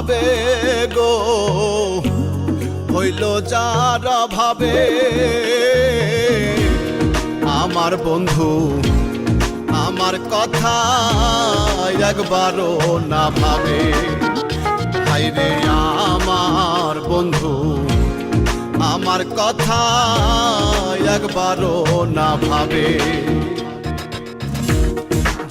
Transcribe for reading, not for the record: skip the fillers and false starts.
ভাবে গো হইল যার ভাবে আমার বন্ধু আমার কথা একবারও না ভাবে হায়রে আমার বন্ধু আমার কথা একবারও না ভাবে